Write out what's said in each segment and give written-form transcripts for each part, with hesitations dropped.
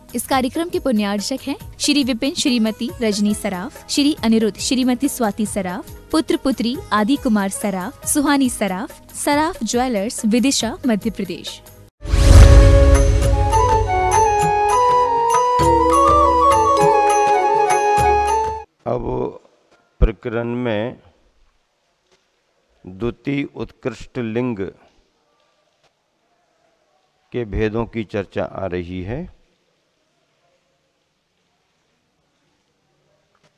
इस कार्यक्रम के पुण्यार्चक हैं श्री विपिन श्रीमती रजनी सराफ, श्री अनिरुद्ध श्रीमती स्वाति सराफ, पुत्र पुत्री आदि कुमार सराफ, सुहानी सराफ, सराफ ज्वेलर्स, विदिशा, मध्य प्रदेश। अब प्रकरण में द्वितीय उत्कृष्ट लिंग के भेदों की चर्चा आ रही है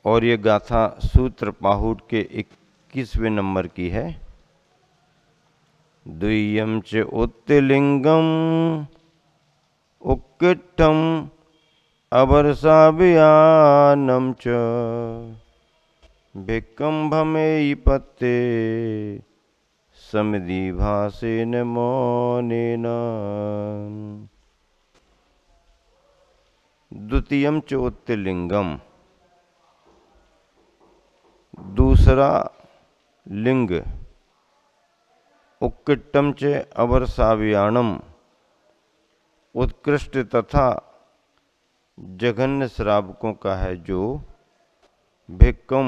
और ये गाथा सूत्र पाहुट के 21वें नंबर की है। द्वियम च उत्तिलिंगम उक्किट्ठम अवर्षाभियानम च भिक्कम्भमेयि पत्ते समिधि भासेन मौनेन। द्वितीयम च उत्तिलिंगम, दूसरा लिंग, उक्किट्टम च अवर्षाभियानम, उत्कृष्ट तथा जघन्य श्रावकों का है, जो भिक्कम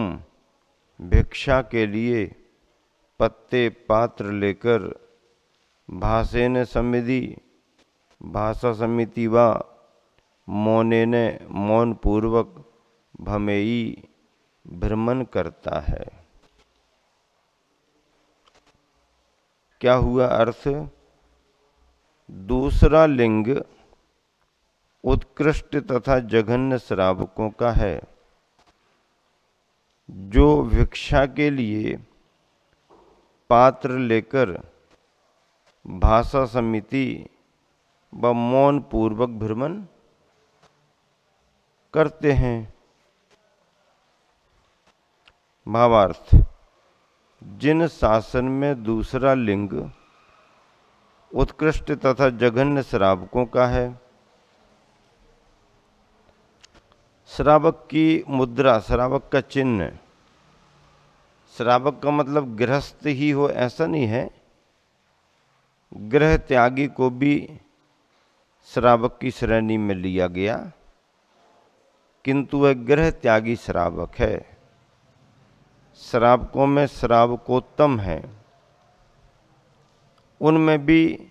भिक्षा के लिए पत्ते पात्र लेकर भासेन समिधि भाषा समिति व मौनेन मौन पूर्वक भमेयी भ्रमण करता है। क्या हुआ अर्थ? दूसरा लिंग उत्कृष्ट तथा जघन्य श्रावकों का है, जो भिक्षा के लिए पात्र लेकर भाषा समिति व मौन पूर्वक भ्रमण करते हैं। भावार्थ: जिन शासन में दूसरा लिंग उत्कृष्ट तथा जघन्य श्रावकों का है, श्रावक की मुद्रा, श्रावक का चिन्ह, श्रावक का मतलब गृहस्थ ही हो ऐसा नहीं है, गृह त्यागी को भी श्रावक की श्रेणी में लिया गया, किंतु वह गृह त्यागी श्रावक है। श्रावकों में श्रावकोत्तम है, उनमें भी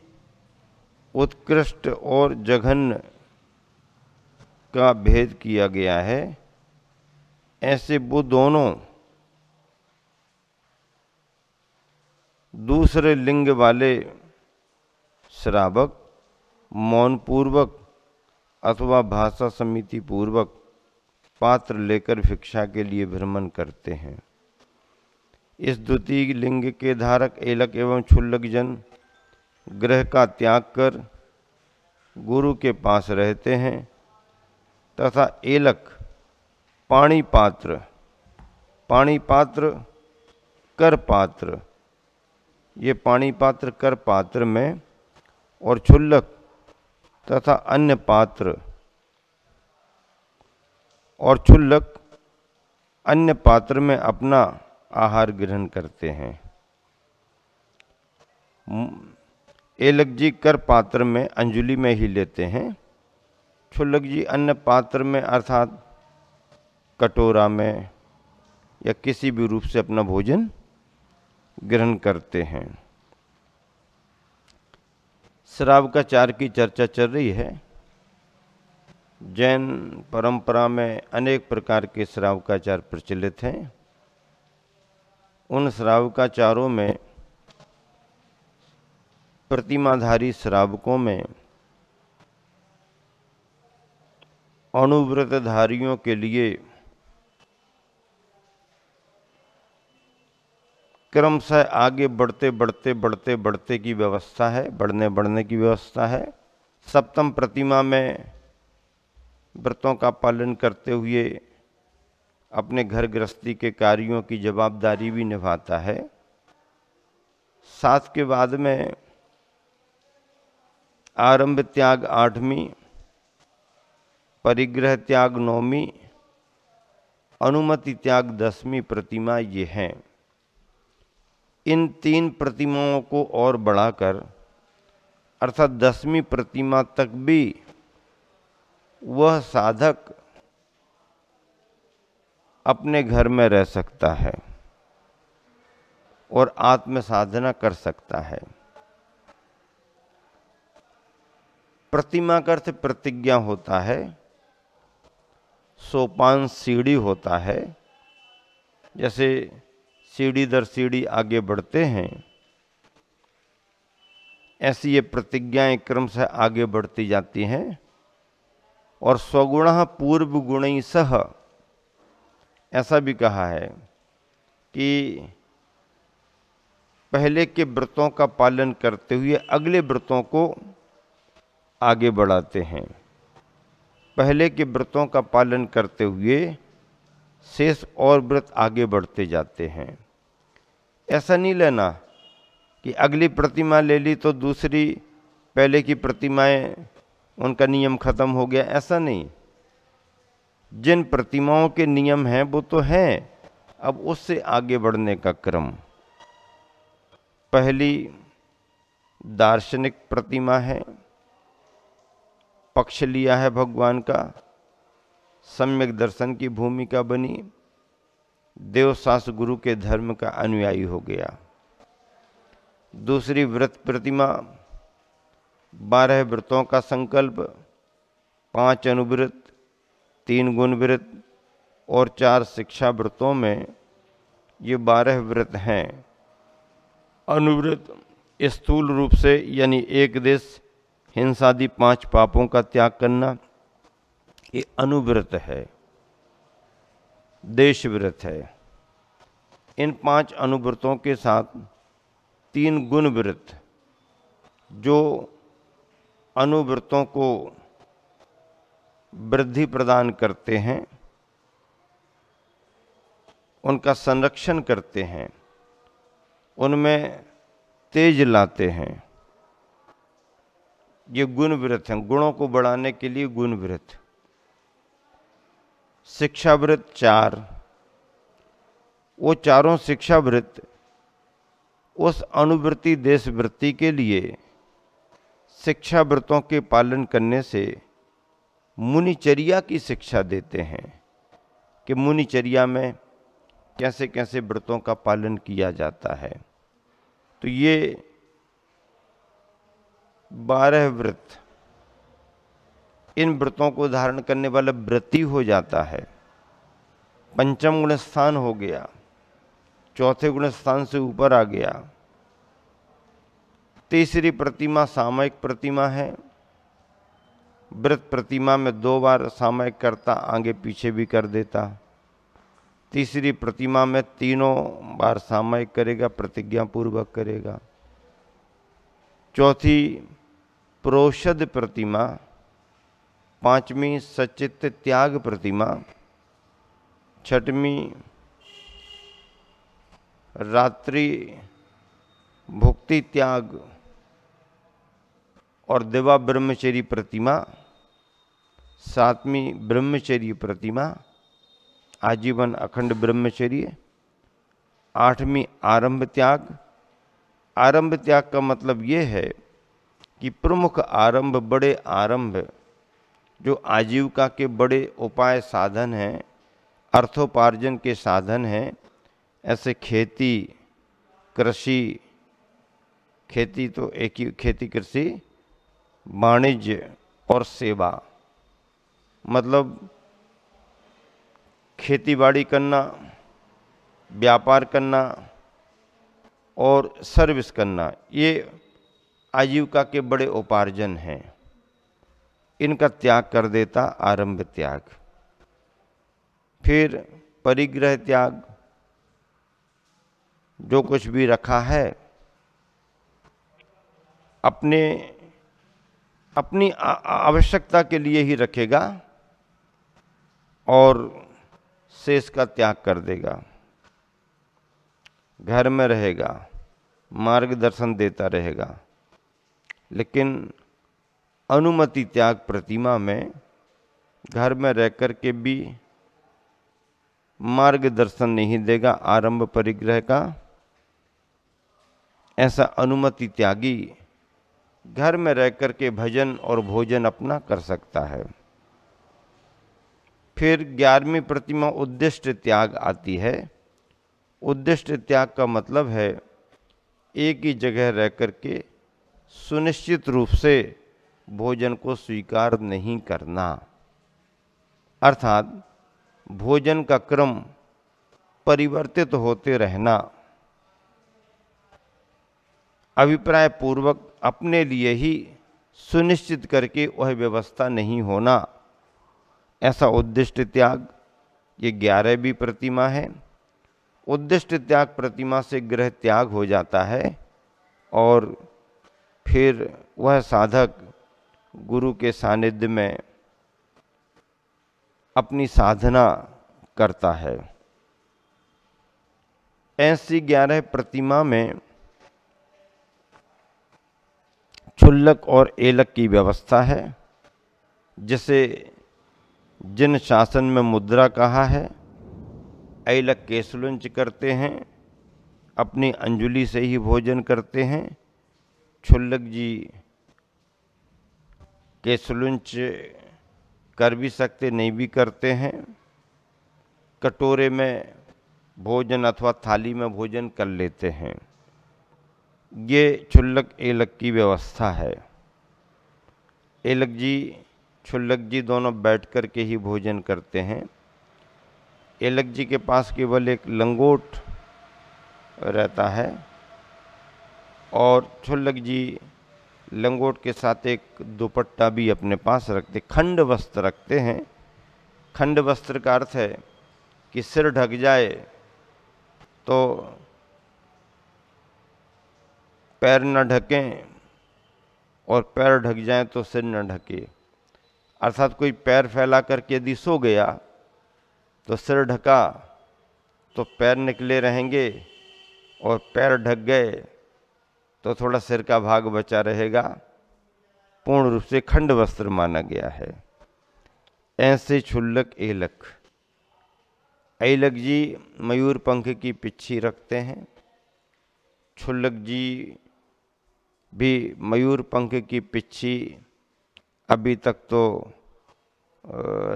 उत्कृष्ट और जघन्य का भेद किया गया है। ऐसे वो दोनों दूसरे लिंग वाले श्रावक मौन पूर्वक अथवा भाषा समिति पूर्वक पात्र लेकर भिक्षा के लिए भ्रमण करते हैं। इस द्वितीय लिंग के धारक एलक एवं क्षुल्लक जन गृह का त्याग कर गुरु के पास रहते हैं तथा एलक पाणी पात्र, पाणी पात्र, कर पात्र, ये पाणी पात्र कर पात्र में और क्षुल्लक तथा अन्य पात्र और क्षुल्लक अन्य पात्र में अपना आहार ग्रहण करते हैं। एलक जी कर पात्र में अंजुलि में ही लेते हैं, क्षुल्लक जी अन्य पात्र में अर्थात कटोरा में या किसी भी रूप से अपना भोजन ग्रहण करते हैं। श्रावकाचार की चर्चा चल रही है। जैन परंपरा में अनेक प्रकार के श्रावकाचार प्रचलित हैं। उन श्रावकाचारों में प्रतिमाधारी श्रावकों में अणुव्रतधारियों के लिए क्रमशः आगे बढ़ते बढ़ते बढ़ते बढ़ते की व्यवस्था है, बढ़ने की व्यवस्था है। सप्तम प्रतिमा में व्रतों का पालन करते हुए अपने घर गृहस्थी के कार्यों की जवाबदारी भी निभाता है। सात के बाद में आरंभ त्याग 8वीं, परिग्रह त्याग 9वीं, अनुमति त्याग 10वीं प्रतिमा ये हैं। इन 3 प्रतिमाओं को और बढ़ाकर अर्थात 10वीं प्रतिमा तक भी वह साधक अपने घर में रह सकता है और आत्म साधना कर सकता है। प्रतिमा का अर्थ प्रतिज्ञा होता है, सोपान सीढ़ी होता है। जैसे सीढ़ी दर सीढ़ी आगे बढ़ते हैं, ऐसी ये प्रतिज्ञाएं क्रम से आगे बढ़ती जाती हैं। और स्वगुणः पूर्व गुणैः सह, ऐसा भी कहा है कि पहले के व्रतों का पालन करते हुए अगले व्रतों को आगे बढ़ाते हैं। पहले के व्रतों का पालन करते हुए शेष और व्रत आगे बढ़ते जाते हैं। ऐसा नहीं लेना कि अगली प्रतिमा ले ली तो दूसरी पहले की प्रतिमाएं उनका नियम खत्म हो गया, ऐसा नहीं। जिन प्रतिमाओं के नियम हैं वो तो हैं, अब उससे आगे बढ़ने का क्रम। पहली दार्शनिक प्रतिमा है, पक्ष लिया है भगवान का, सम्यक दर्शन की भूमिका बनी, देवशास गुरु के धर्म का अनुयायी हो गया। दूसरी व्रत प्रतिमा, 12 व्रतों का संकल्प, 5 अनुव्रत, 3 गुण व्रत और 4 शिक्षा व्रतों में ये 12 व्रत हैं। अनुव्रत स्थूल रूप से यानी एक देश, हिंसादि 5 पापों का त्याग करना, ये अनुव्रत है, देश व्रत है। इन 5 अनुव्रतों के साथ 3 गुण व्रत, जो अनुव्रतों को वृद्धि प्रदान करते हैं, उनका संरक्षण करते हैं, उनमें तेज लाते हैं, ये गुण व्रत हैं। गुणों को बढ़ाने के लिए गुण व्रत। शिक्षा व्रत 4, वो चारों शिक्षा व्रत उस अनुवृत्ति देश वृत्ति के लिए शिक्षा व्रतों के पालन करने से मुनिचर्या की शिक्षा देते हैं कि मुनिचर्या में कैसे कैसे व्रतों का पालन किया जाता है। तो ये 12 व्रत, इन व्रतों को धारण करने वाला व्रती हो जाता है। पंचम गुण स्थान हो गया, चौथे गुण स्थान से ऊपर आ गया। तीसरी प्रतिमा सामयिक प्रतिमा है। व्रत प्रतिमा में 2 बार सामयिक करता, आगे पीछे भी कर देता। तीसरी प्रतिमा में 3 बार सामयिक करेगा, प्रतिज्ञा पूर्वक करेगा। चौथी प्रोषद प्रतिमा, 5वीं सचित्त त्याग प्रतिमा, 6वीं रात्रि भुक्ति त्याग और दिवा ब्रह्मचर्य प्रतिमा, 7वीं ब्रह्मचर्य प्रतिमा, आजीवन अखंड ब्रह्मचर्य, 8वीं आरंभ त्याग। आरंभ त्याग का मतलब ये है कि प्रमुख आरंभ, बड़े आरंभ जो आजीविका के बड़े उपाय साधन हैं, अर्थोपार्जन के साधन हैं, ऐसे खेती, कृषि, खेती तो एक ही, खेती कृषि, वाणिज्य और सेवा, मतलब खेती बाड़ी करना, व्यापार करना और सर्विस करना, ये आजीविका के बड़े उपार्जन हैं। इनका त्याग कर देता आरंभ त्याग। फिर परिग्रह त्याग, जो कुछ भी रखा है अपनी आवश्यकता के लिए ही रखेगा और शेष का त्याग कर देगा। घर में रहेगा, मार्गदर्शन देता रहेगा, लेकिन अनुमति त्याग प्रतिमा में घर में रह कर के भी मार्गदर्शन नहीं देगा आरंभ परिग्रह का। ऐसा अनुमति त्यागी घर में रह कर के भजन और भोजन अपना कर सकता है। फिर 11वीं प्रतिमा उद्दिष्ट त्याग आती है। उद्दिष्ट त्याग का मतलब है एक ही जगह रह करके सुनिश्चित रूप से भोजन को स्वीकार नहीं करना, अर्थात भोजन का क्रम परिवर्तित होते रहना, अभिप्राय पूर्वक अपने लिए ही सुनिश्चित करके वह व्यवस्था नहीं होना, ऐसा उद्दिष्ट त्याग ये 11वीं प्रतिमा है। उद्दिष्ट त्याग प्रतिमा से ग्रह त्याग हो जाता है और फिर वह साधक गुरु के सानिध्य में अपनी साधना करता है। ऐसी 11 प्रतिमा में क्षुल्लक और एलक की व्यवस्था है, जिसे जिन शासन में मुद्रा कहा है। ऐलक केसलुंच करते हैं, अपनी अंजुलि से ही भोजन करते हैं। क्षुल्लक जी केसलुंच कर भी सकते, नहीं भी करते हैं। कटोरे में भोजन अथवा थाली में भोजन कर लेते हैं। ये क्षुल्लक एलक की व्यवस्था है। एलक जी क्षुल्लक जी दोनों बैठ कर के ही भोजन करते हैं। एलक जी के पास केवल एक लंगोट रहता है और क्षुल्लक जी लंगोट के साथ एक दुपट्टा भी अपने पास रखते, खंड वस्त्र रखते हैं। खंड वस्त्र का अर्थ है कि सिर ढक जाए तो पैर न ढकें और पैर ढक जाएं तो सिर न ढके, अर्थात कोई पैर फैला करके यदि सो गया तो सिर ढका तो पैर निकले रहेंगे और पैर ढक गए तो थोड़ा सिर का भाग बचा रहेगा। पूर्ण रूप से खंड वस्त्र माना गया है। ऐसे क्षुल्लक एलक। ऐलक जी मयूर पंख की पिच्छी रखते हैं। क्षुल्लक जी भी मयूर पंख की पिच्छी अभी तक तो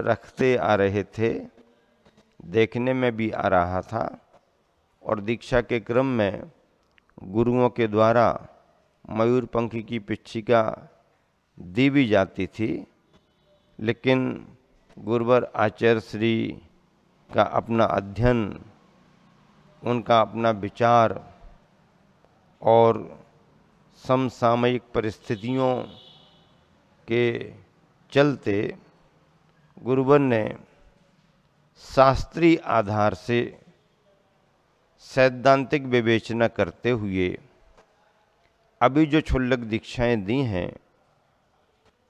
रखते आ रहे थे, देखने में भी आ रहा था और दीक्षा के क्रम में गुरुओं के द्वारा मयूर पंख की पिच्छिका दी भी जाती थी। लेकिन गुरुवर आचार्य श्री का अपना अध्ययन, उनका अपना विचार और समसामयिक परिस्थितियों के चलते गुरुवर ने शास्त्रीय आधार से सैद्धांतिक विवेचना करते हुए अभी जो क्षुल्लक दीक्षाएं दी हैं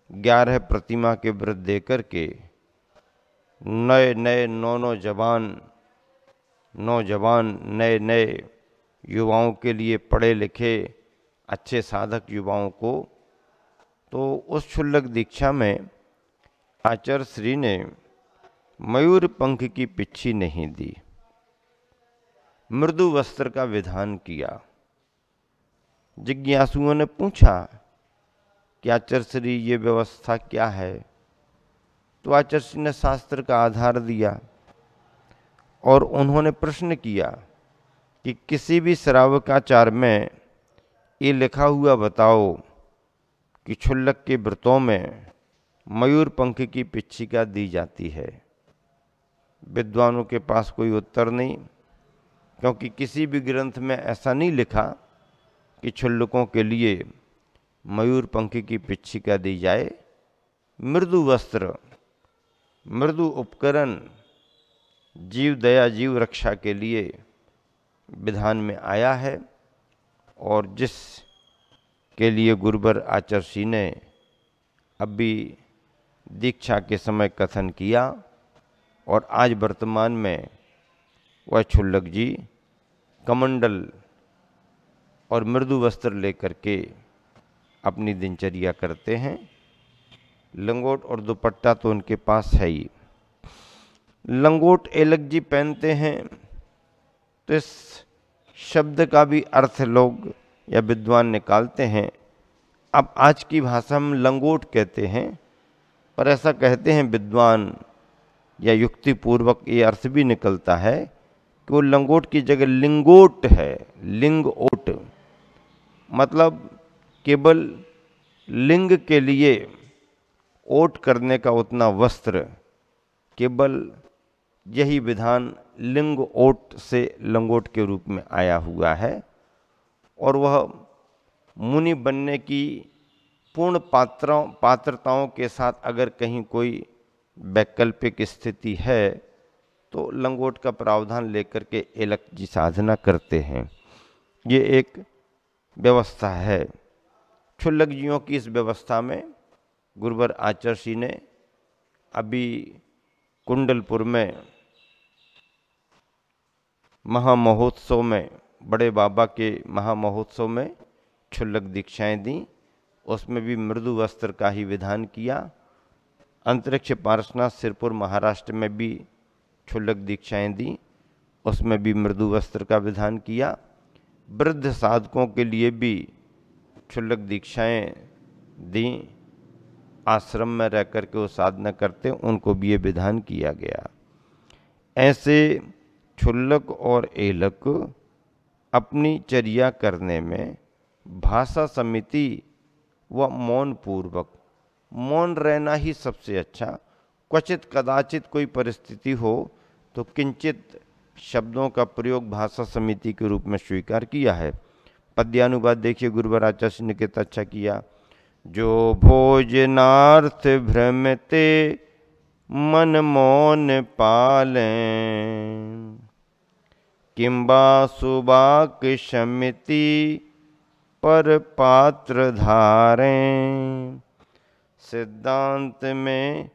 11 प्रतिमा के व्रत दे करके नए नए नौजवान नए नए युवाओं के लिए, पढ़े लिखे अच्छे साधक युवाओं को, तो उस क्षुल्लक दीक्षा में आचार्य श्री ने मयूर पंख की पिच्छी नहीं दी, मृदु वस्त्र का विधान किया। जिज्ञासुओं ने पूछा कि आचार्य श्री ये व्यवस्था क्या है, तो आचार्य श्री ने शास्त्र का आधार दिया और उन्होंने प्रश्न किया कि किसी भी श्रावकाचार में ये लिखा हुआ बताओ कि क्षुल्लक के व्रतों में मयूर पंख की पिच्छिका दी जाती है। विद्वानों के पास कोई उत्तर नहीं, क्योंकि किसी भी ग्रंथ में ऐसा नहीं लिखा कि क्षुल्लकों के लिए मयूर पंख की पिच्छिका दी जाए। मृदु वस्त्र, मृदु उपकरण जीव दया जीव रक्षा के लिए विधान में आया है और जिस के लिए गुरुवर आचार्य श्री ने अभी दीक्षा के समय कथन किया और आज वर्तमान में वह क्षुल्लक जी कमंडल और मृदु वस्त्र लेकर के अपनी दिनचर्या करते हैं। लंगोट और दुपट्टा तो उनके पास है ही। लंगोट एलक जी पहनते हैं, तो इस शब्द का भी अर्थ लोग या विद्वान निकालते हैं। अब आज की भाषा में लंगोट कहते हैं, पर ऐसा कहते हैं विद्वान या युक्ति पूर्वक ये अर्थ भी निकलता है कि वो लंगोट की जगह लिंगोट है, लिंगोट, मतलब केवल लिंग के लिए ओट करने का उतना वस्त्र, केवल यही विधान लिंग ओट से लंगोट के रूप में आया हुआ है। और वह मुनि बनने की पूर्ण पात्रताओं के साथ अगर कहीं कोई वैकल्पिक स्थिति है तो लंगोट का प्रावधान लेकर के एलक जी साधना करते हैं। ये एक व्यवस्था है। क्षुल्लक जियों की इस व्यवस्था में गुरुवर आचार्य ने अभी कुंडलपुर में महामहोत्सव में, बड़े बाबा के महामहोत्सव में क्षुल्लक दीक्षाएं दी। उसमें भी मृदु वस्त्र का ही विधान किया। अंतरिक्ष पार्श्वनाथ सिरपुर महाराष्ट्र में भी क्षुल्लक दीक्षाएं दी, उसमें भी मृदु वस्त्र का विधान किया। वृद्ध साधकों के लिए भी क्षुल्लक दीक्षाएं दी, आश्रम में रह कर के वो साधना करते, उनको भी ये विधान किया गया। ऐसे क्षुल्लक और एलक अपनी चर्या करने में भाषा समिति व मौन पूर्वक, मौन रहना ही सबसे अच्छा। क्वचित कदाचित कोई परिस्थिति हो तो किंचित शब्दों का प्रयोग भाषा समिति के रूप में स्वीकार किया है। पद्यानुवाद देखिए, गुरुवर आचार्य ने कितना अच्छा किया। जो भोजनार्थ भ्रमते मन मौन पालें, किंबा सुबाक समिति पर पात्र धारें, सिद्धांत में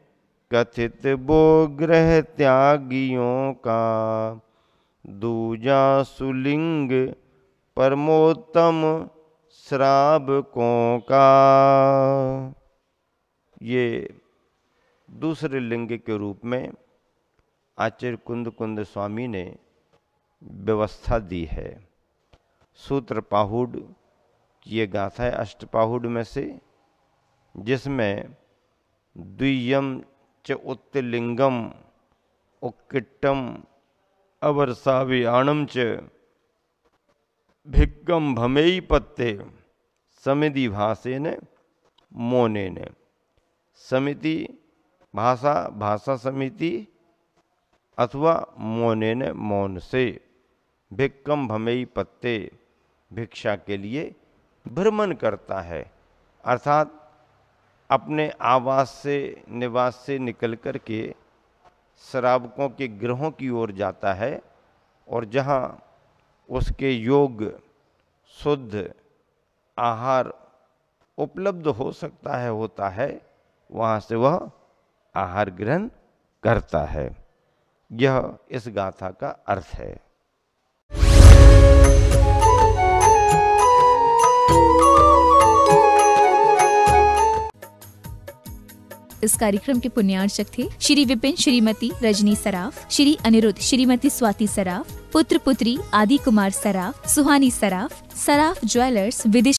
कथित वो ग्रह त्यागियों का, दूजा सुलिंग परमोत्तम श्रावकों का। ये दूसरे लिंग के रूप में आचार्य कुंद स्वामी ने व्यवस्था दी है। सूत्र पाहुड़ ये गाथा है अष्टपाहुड़ में से, जिसमें द्वियम च उत्तलिंगम उक्किट्टम अवर्षावियाणम च भिक्कम भमेई पत्ते समिति भाषेन मौनेन। समिति भाषा, भाषा समिति अथवा मौनेन मौन से, भिक्कम भमेई पत्ते भिक्षा के लिए भ्रमण करता है, अर्थात अपने आवास से, निवास से निकल कर के श्रावकों के गृहों की ओर जाता है, और जहाँ उसके योग्य शुद्ध आहार उपलब्ध हो सकता है, होता है, वहाँ से वह आहार ग्रहण करता है। यह इस गाथा का अर्थ है। इस कार्यक्रम के पुण्यार्चक थे श्री विपिन श्रीमती रजनी सराफ, श्री अनिरुद्ध श्रीमती स्वाति सराफ, पुत्र पुत्री आदि कुमार सराफ, सुहानी सराफ, सराफ ज्वेलर्स विदिशा।